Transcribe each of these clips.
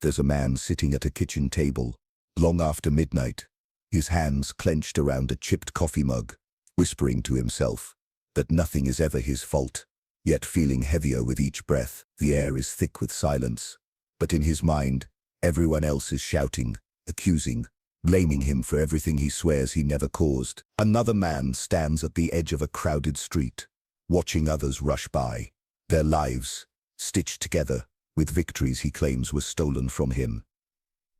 There's a man sitting at a kitchen table, long after midnight, his hands clenched around a chipped coffee mug, whispering to himself that nothing is ever his fault, yet feeling heavier with each breath. The air is thick with silence, but in his mind, everyone else is shouting, accusing, blaming him for everything he swears he never caused. Another man stands at the edge of a crowded street, watching others rush by, their lives stitched together with victories he claims were stolen from him.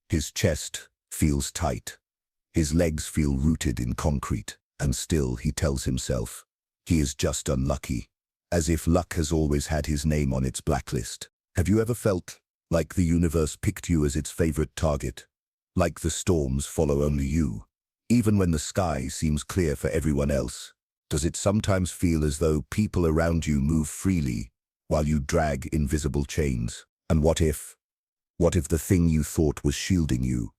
His chest feels tight, his legs feel rooted in concrete, and still he tells himself he is just unlucky, as if luck has always had his name on its blacklist. Have you ever felt like the universe picked you as its favorite target? Like the storms follow only you, even when the sky seems clear for everyone else? Does it sometimes feel as though people around you move freely while you drag invisible chains? And what if the thing you thought was shielding you,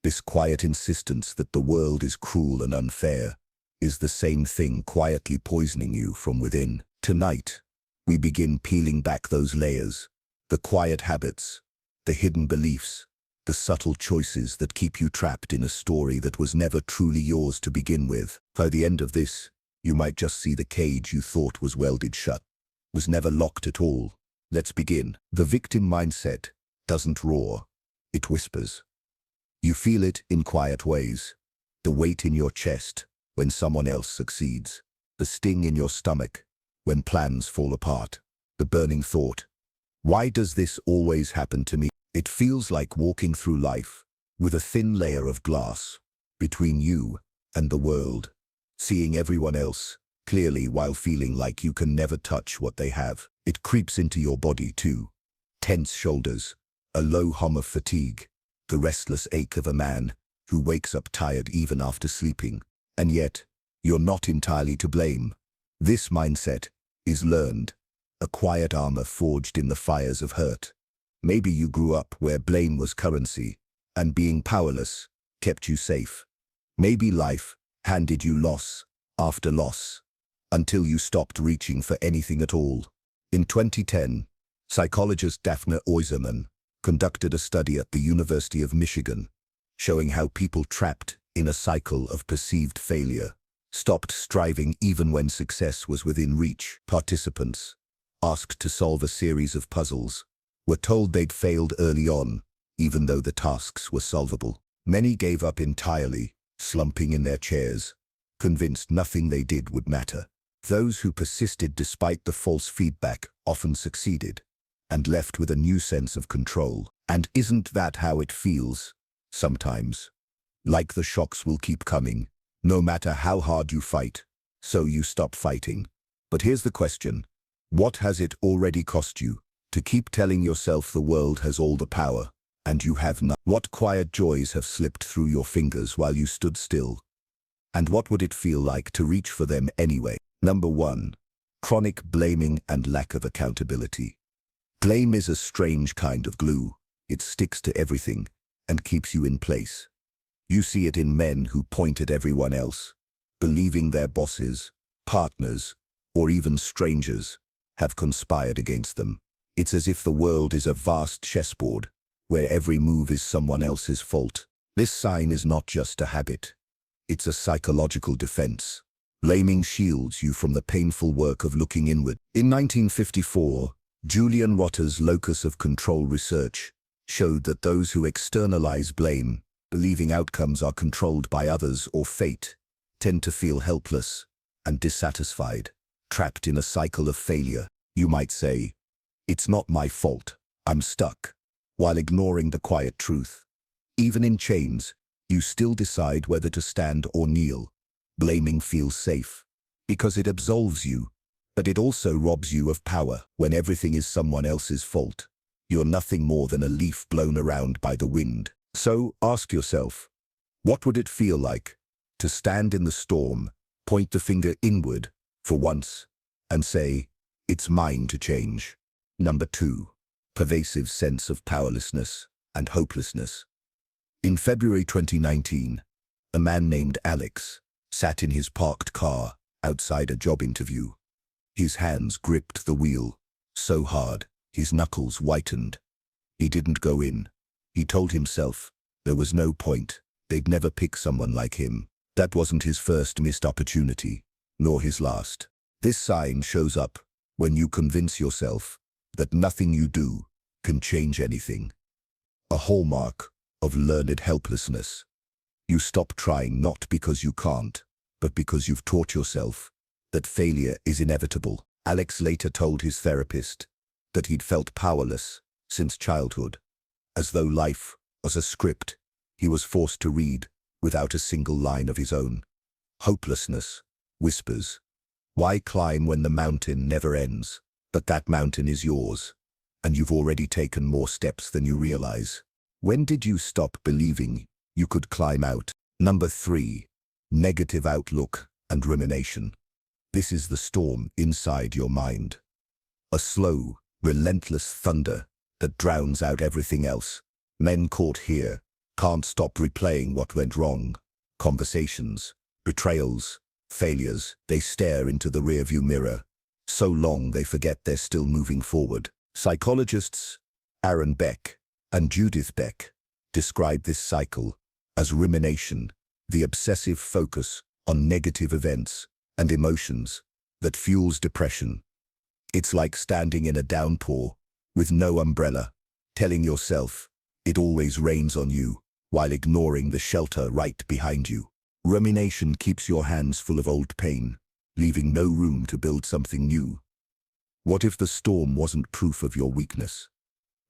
this quiet insistence that the world is cruel and unfair, is the same thing quietly poisoning you from within? Tonight, we begin peeling back those layers, the quiet habits, the hidden beliefs, the subtle choices that keep you trapped in a story that was never truly yours to begin with. By the end of this, you might just see the cage you thought was welded shut was never locked at all. Let's begin. The victim mindset doesn't roar, it whispers. You feel it in quiet ways, the weight in your chest when someone else succeeds, the sting in your stomach when plans fall apart, the burning thought, why does this always happen to me? It feels like walking through life with a thin layer of glass between you and the world, seeing everyone else clearly while feeling like you can never touch what they have. It creeps into your body too. Tense shoulders, a low hum of fatigue, the restless ache of a man who wakes up tired even after sleeping. And yet, you're not entirely to blame. This mindset is learned, a quiet armor forged in the fires of hurt. Maybe you grew up where blame was currency, and being powerless kept you safe. Maybe life handed you loss after loss, until you stopped reaching for anything at all. In 2010, psychologist Daphne Oyserman conducted a study at the University of Michigan, showing how people trapped in a cycle of perceived failure stopped striving even when success was within reach. Participants, asked to solve a series of puzzles, were told they'd failed early on, even though the tasks were solvable. Many gave up entirely, slumping in their chairs, convinced nothing they did would matter. Those who persisted despite the false feedback often succeeded, and left with a new sense of control. And isn't that how it feels sometimes? Like the shocks will keep coming, no matter how hard you fight, so you stop fighting. But here's the question. What has it already cost you to keep telling yourself the world has all the power, and you have none? What quiet joys have slipped through your fingers while you stood still? And what would it feel like to reach for them anyway? Number 1. Chronic blaming and lack of accountability. Blame is a strange kind of glue. It sticks to everything and keeps you in place. You see it in men who point at everyone else, believing their bosses, partners, or even strangers have conspired against them. It's as if the world is a vast chessboard where every move is someone else's fault. This sign is not just a habit. It's a psychological defense. Blaming shields you from the painful work of looking inward. In 1954, Julian Rotter's locus of control research showed that those who externalize blame, believing outcomes are controlled by others or fate, tend to feel helpless and dissatisfied, trapped in a cycle of failure. You might say, "It's not my fault, I'm stuck," while ignoring the quiet truth. Even in chains, you still decide whether to stand or kneel. Blaming feels safe because it absolves you, but it also robs you of power. When everything is someone else's fault, you're nothing more than a leaf blown around by the wind. So ask yourself, what would it feel like to stand in the storm, point the finger inward for once, and say, "It's mine to change"? Number 2. Pervasive sense of powerlessness and hopelessness. In February 2019, a man named Alex sat in his parked car outside a job interview. His hands gripped the wheel so hard, his knuckles whitened. He didn't go in. He told himself there was no point. They'd never pick someone like him. That wasn't his first missed opportunity, nor his last. This sign shows up when you convince yourself that nothing you do can change anything. A hallmark of learned helplessness. You stop trying not because you can't, but because you've taught yourself that failure is inevitable. Alex later told his therapist that he'd felt powerless since childhood, as though life was a script he was forced to read without a single line of his own. Hopelessness whispers, "Why climb when the mountain never ends?" But that mountain is yours, and you've already taken more steps than you realize. When did you stop believing you could climb out? Number 3. Negative outlook and rumination. This is the storm inside your mind. A slow, relentless thunder that drowns out everything else. Men caught here can't stop replaying what went wrong. Conversations, betrayals, failures. They stare into the rearview mirror so long they forget they're still moving forward. Psychologists Aaron Beck and Judith Beck describe this cycle as rumination, the obsessive focus on negative events and emotions that fuels depression. It's like standing in a downpour with no umbrella, telling yourself it always rains on you while ignoring the shelter right behind you. Rumination keeps your hands full of old pain, leaving no room to build something new. What if the storm wasn't proof of your weakness,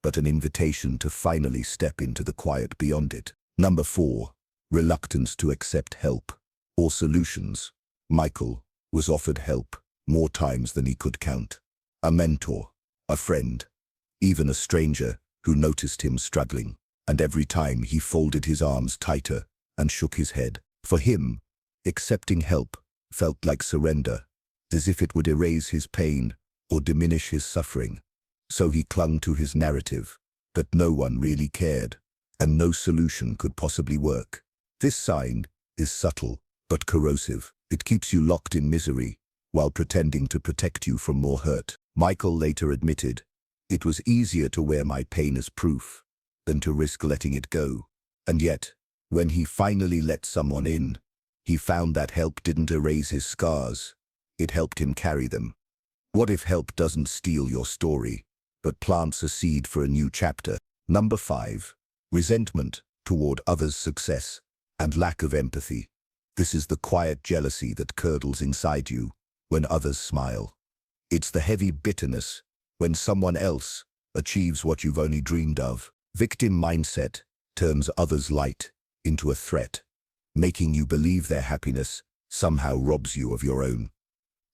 but an invitation to finally step into the quiet beyond it? Number 4. Reluctance to accept help or solutions. Michael was offered help more times than he could count. A mentor, a friend, even a stranger who noticed him struggling, and every time he folded his arms tighter and shook his head. For him, accepting help felt like surrender, as if it would erase his pain or diminish his suffering. So he clung to his narrative that no one really cared, and no solution could possibly work. This sign is subtle but corrosive. It keeps you locked in misery while pretending to protect you from more hurt. Michael later admitted, "It was easier to wear my pain as proof than to risk letting it go." And yet, when he finally let someone in, he found that help didn't erase his scars. It helped him carry them. What if help doesn't steal your story, but plants a seed for a new chapter? Number 5. Resentment toward others' success and lack of empathy. This is the quiet jealousy that curdles inside you when others smile. It's the heavy bitterness when someone else achieves what you've only dreamed of. Victim mindset turns others' light into a threat, making you believe their happiness somehow robs you of your own.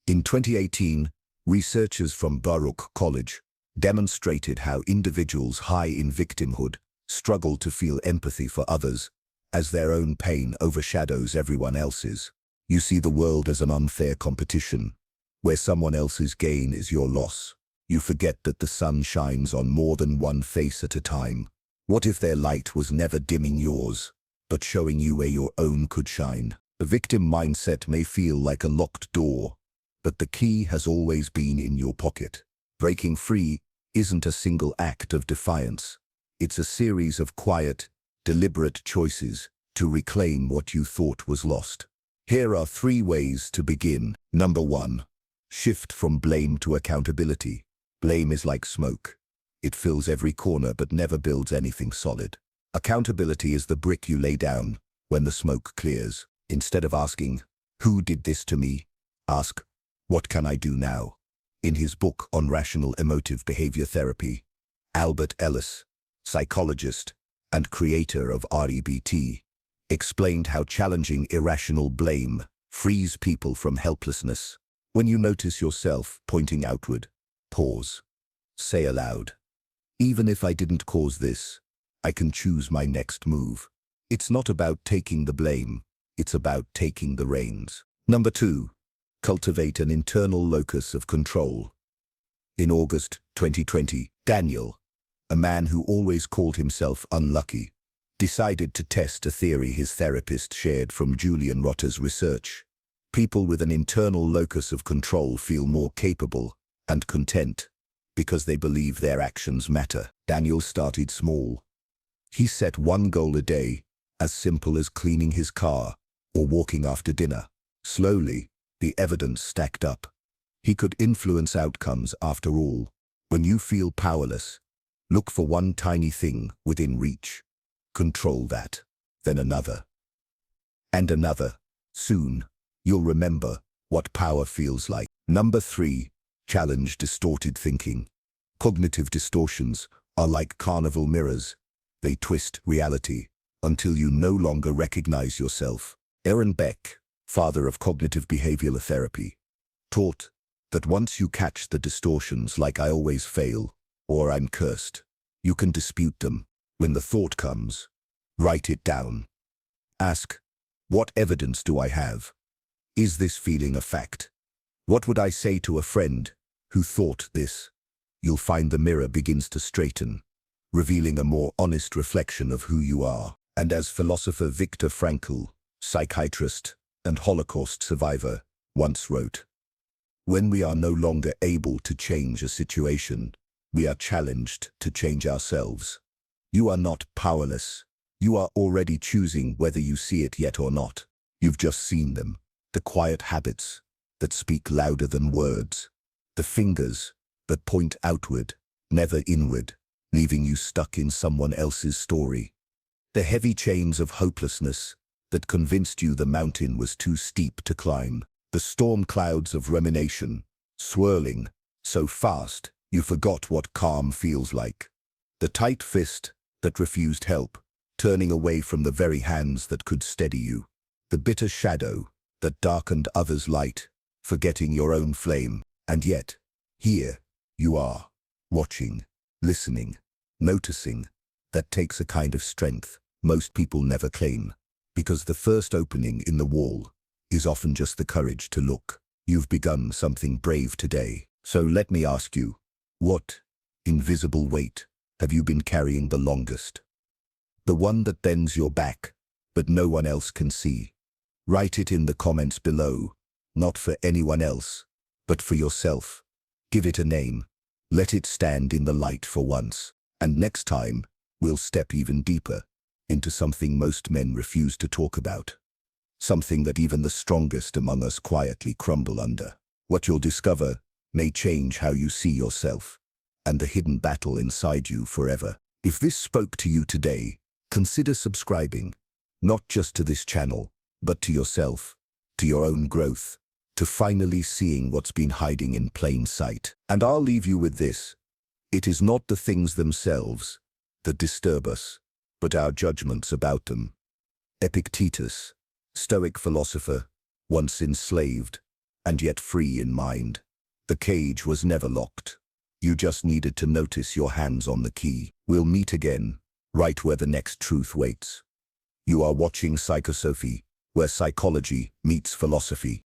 In 2018, researchers from Baruch College demonstrated how individuals high in victimhood struggle to feel empathy for others as their own pain overshadows everyone else's. You see the world as an unfair competition, where someone else's gain is your loss. You forget that the sun shines on more than one face at a time. What if their light was never dimming yours, but showing you where your own could shine? The victim mindset may feel like a locked door, but the key has always been in your pocket. Breaking free isn't a single act of defiance. It's a series of quiet, deliberate choices to reclaim what you thought was lost. Here are 3 ways to begin. Number 1. Shift from blame to accountability. Blame is like smoke. It fills every corner but never builds anything solid. Accountability is the brick you lay down when the smoke clears. Instead of asking, "Who did this to me?" ask, "What can I do now?" In his book on rational emotive behavior therapy, Albert Ellis, psychologist and creator of REBT, explained how challenging irrational blame frees people from helplessness. When you notice yourself pointing outward, pause. Say aloud, "Even if I didn't cause this, I can choose my next move." It's not about taking the blame, it's about taking the reins. Number 2. Cultivate an internal locus of control. In August 2020, Daniel, a man who always called himself unlucky, decided to test a theory his therapist shared from Julian Rotter's research. People with an internal locus of control feel more capable and content because they believe their actions matter. Daniel started small. He set one goal a day, as simple as cleaning his car or walking after dinner. Slowly, the evidence stacked up. He could influence outcomes after all. When you feel powerless, look for one tiny thing within reach. Control that, then another. And another. Soon, you'll remember what power feels like. Number 3. Challenge distorted thinking. Cognitive distortions are like carnival mirrors. They twist reality until you no longer recognize yourself. Aaron Beck, father of cognitive behavioral therapy, taught that once you catch the distortions like "I always fail" or "I'm cursed," you can dispute them. When the thought comes, write it down. Ask, what evidence do I have? Is this feeling a fact? What would I say to a friend who thought this? You'll find the mirror begins to straighten, revealing a more honest reflection of who you are. And as philosopher Viktor Frankl, psychiatrist and Holocaust survivor, once wrote, "When we are no longer able to change a situation, we are challenged to change ourselves." You are not powerless. You are already choosing whether you see it yet or not. You've just seen them, the quiet habits that speak louder than words, the fingers that point outward, never inward, leaving you stuck in someone else's story. The heavy chains of hopelessness that convinced you the mountain was too steep to climb. The storm clouds of rumination, swirling so fast you forgot what calm feels like. The tight fist that refused help, turning away from the very hands that could steady you. The bitter shadow that darkened others' light, forgetting your own flame. And yet, here you are, watching, listening, noticing. That takes a kind of strength most people never claim, because the first opening in the wall is often just the courage to look. You've begun something brave today. So let me ask you, what invisible weight have you been carrying the longest? The one that bends your back, but no one else can see. Write it in the comments below, not for anyone else, but for yourself. Give it a name. Let it stand in the light for once. And next time, we'll step even deeper into something most men refuse to talk about. Something that even the strongest among us quietly crumble under. What you'll discover may change how you see yourself and the hidden battle inside you forever. If this spoke to you today, consider subscribing, not just to this channel, but to yourself, to your own growth, to finally seeing what's been hiding in plain sight. And I'll leave you with this. It is not the things themselves that disturb us, but our judgments about them. Epictetus, Stoic philosopher, once enslaved, and yet free in mind. The cage was never locked. You just needed to notice your hands on the key. We'll meet again, right where the next truth waits. You are watching Psychosophy, where psychology meets philosophy.